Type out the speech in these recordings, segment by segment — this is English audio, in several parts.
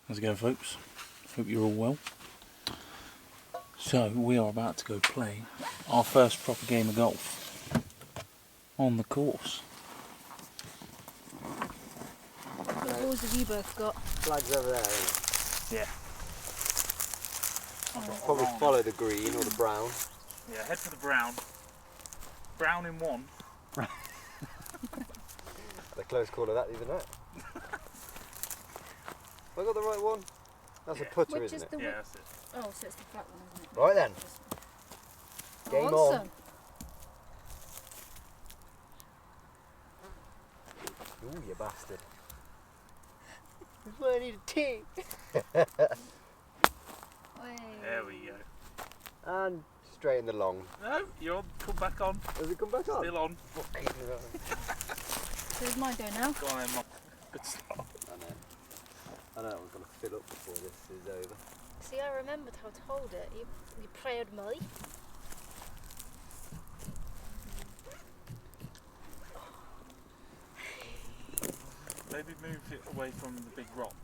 How's it going, folks? Hope you're all well. So we are about to go play our first proper game of golf on the course. What balls have you both got? Flag's over there, isn't it? Yeah. Probably follow the green or the brown. Yeah, head for the brown. Brown in one. Had a close call of that the other night. Have I got the right one? That's a putter, Which isn't is it? the Yeah, that's it. Oh, so it's the flat one, isn't it? Right then. Game on. Awesome. Ooh, you bastard. This is why I need a tee. There we go. And straight in the long. No, you're on. Come back on. Does it come back on? Still on. Fucking hell. So does mine go now? Go on then, Mum. Good start. I know I'm going to fill up before this is over. See, I remembered how to hold it. You prayed me. Maybe move it away from the big rock.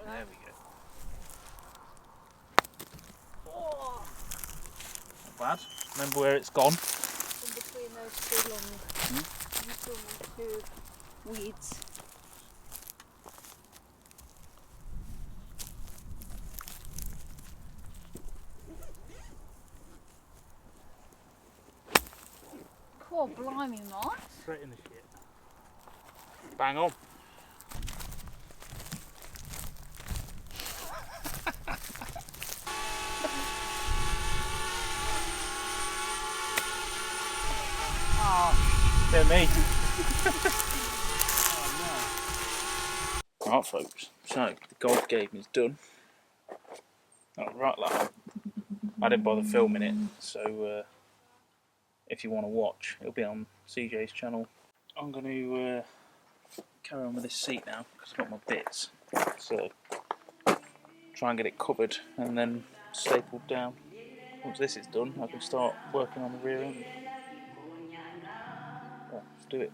There we go. Oh, Not bad. Remember where it's gone? in between those two long, two weeds. Cool, blimey, Mark. Straight in the shit. Bang on. Oh, they're me. Right, folks, so the golf game is done. Oh, right, lad. I didn't bother filming it, so if you want to watch, it'll be on CJ's channel. I'm going to carry on with this seat now because I've got my bits. So try and get it covered and then stapled down. Once this is done, I can start working on the rear end. Yeah, let's do it.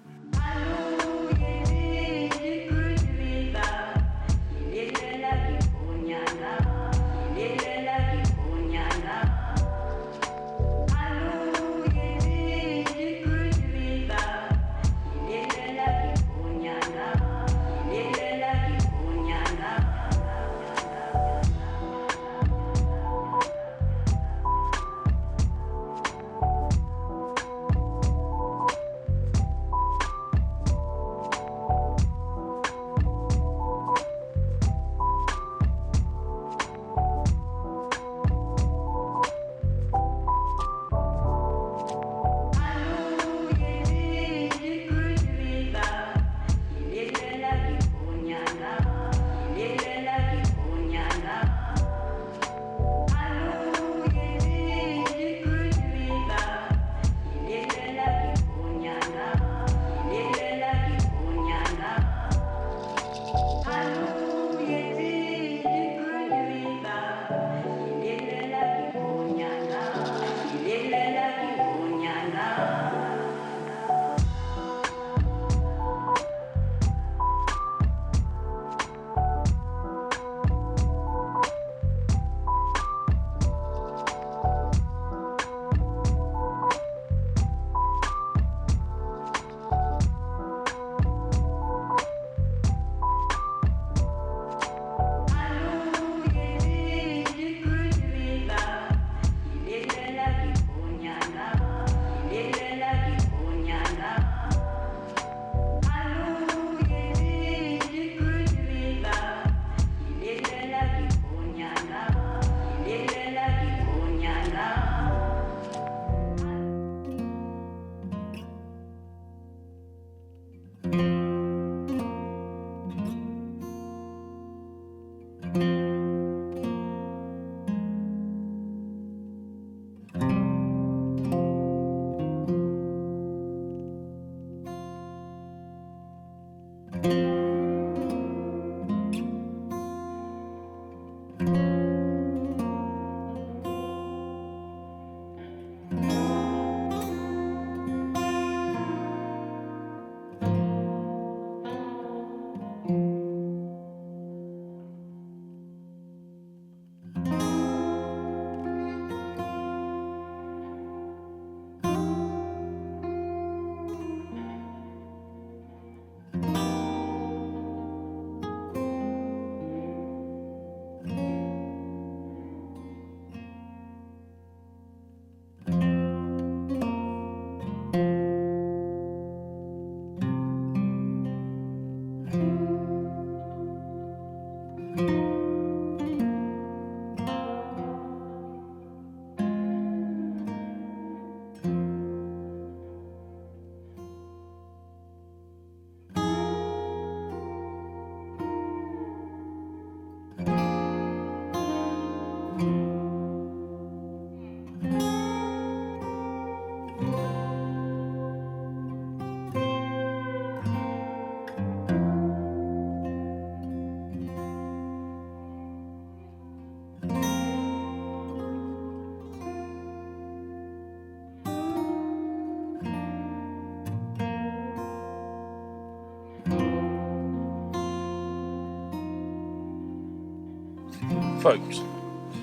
Folks,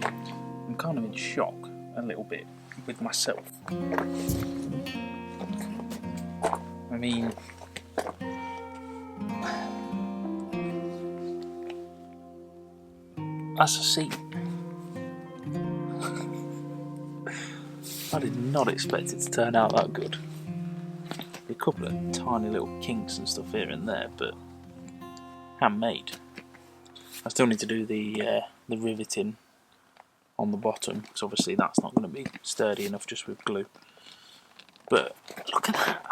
I'm kind of in shock a little bit with myself. I mean, that's a seat. I did not expect it to turn out that good. A couple of tiny little kinks and stuff here and there, but handmade. I still need to do the riveting on the bottom, because obviously that's not going to be sturdy enough just with glue. But look at that.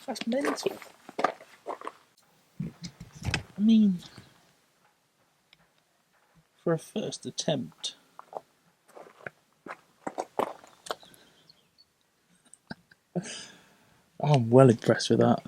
That's mental. I mean, for a first attempt. I'm well impressed with that.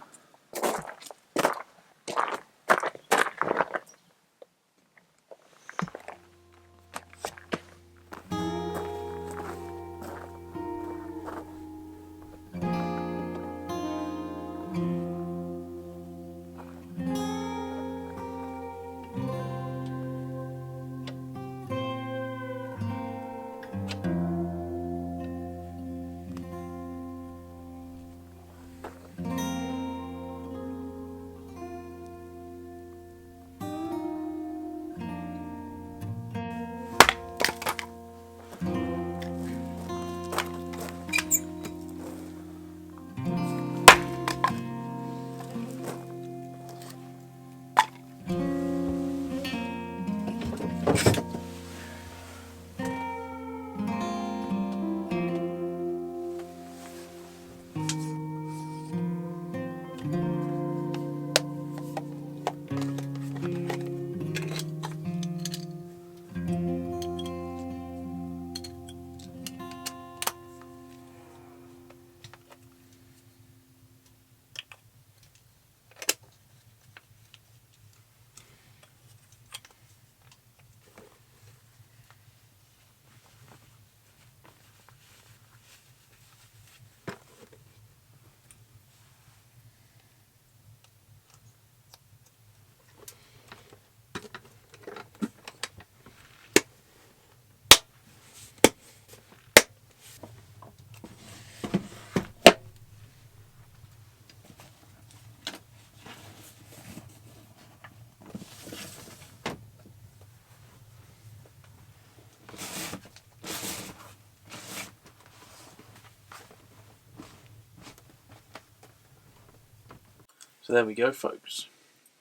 So there we go, folks.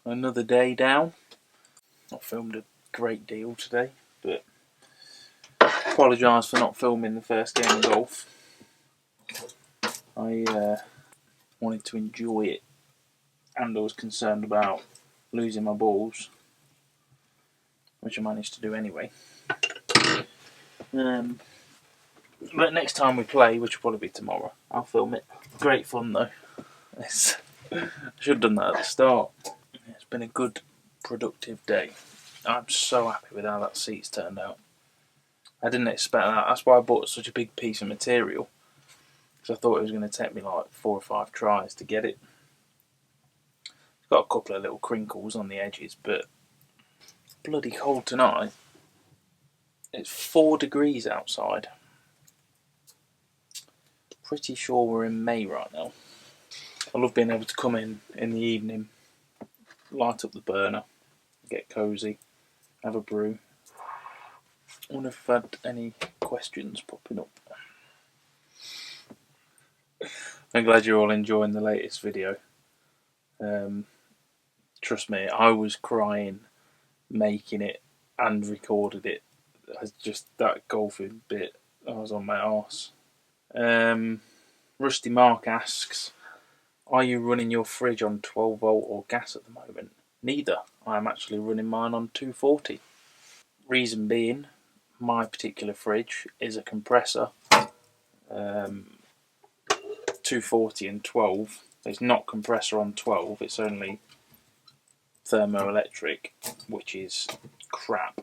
Another day down. Not filmed a great deal today, but apologise for not filming the first game of golf. I wanted to enjoy it, and I was concerned about losing my balls, which I managed to do anyway. But next time we play, which will probably be tomorrow, I'll film it. Great fun though. I should have done that at the start. It's been a good, productive day. I'm so happy with how that seat's turned out. I didn't expect that. That's why I bought such a big piece of material, because I thought it was going to take me like 4 or 5 tries to get it. It's got a couple of little crinkles on the edges, but bloody cold tonight. It's 4 degrees outside. Pretty sure we're in May right now. I love being able to come in the evening, light up the burner, get cosy, have a brew. I wonder if I've had any questions popping up. I'm glad you're all enjoying the latest video. Trust me, I was crying making it and recorded it. Just that golfing bit, I was on my arse. Rusty Mark asks, are you running your fridge on 12 volt or gas at the moment? Neither. I'm actually running mine on 240. Reason being, my particular fridge is a compressor. 240 and 12. It's not compressor on 12, it's only thermoelectric, which is crap.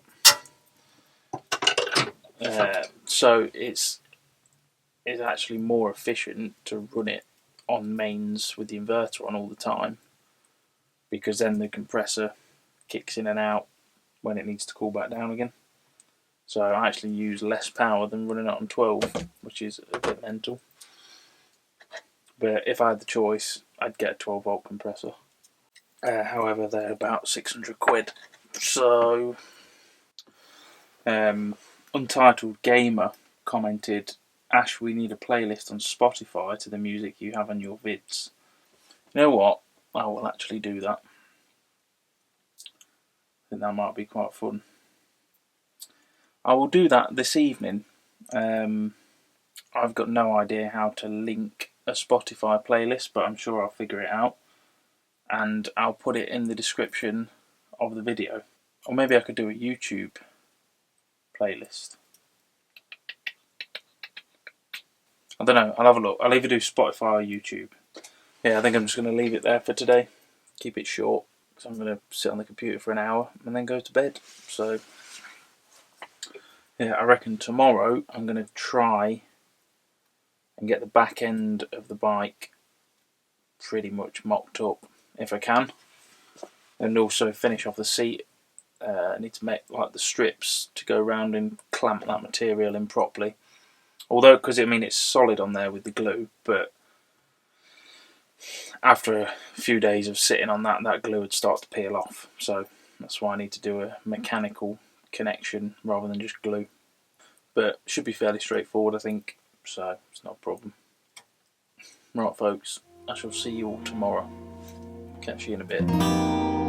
So it's actually more efficient to run it on mains with the inverter on all the time, because then the compressor kicks in and out when it needs to cool back down again. So I actually use less power than running it on 12, which is a bit mental. But if I had the choice, I'd get a 12 volt compressor. However, they're about 600 quid. So, Untitled Gamer commented, Ash, we need a playlist on Spotify to the music you have on your vids. You know what? I will actually do that. I think that might be quite fun. I will do that this evening. I've got no idea how to link a Spotify playlist, but I'm sure I'll figure it out. And I'll put it in the description of the video. Or maybe I could do a YouTube playlist. I don't know, I'll have a look. I'll either do Spotify or YouTube. Yeah, I think I'm just going to leave it there for today. Keep it short, because I'm going to sit on the computer for an hour and then go to bed. So, yeah, I reckon tomorrow I'm going to try and get the back end of the bike pretty much mocked up, if I can. And also finish off the seat. I need to make like the strips to go around and clamp that material in properly. Although, because I mean it's solid on there with the glue, but after a few days of sitting on that, that glue would start to peel off. So that's why I need to do a mechanical connection rather than just glue. But it should be fairly straightforward, I think, so it's not a problem. Right, folks, I shall see you all tomorrow. Catch you in a bit.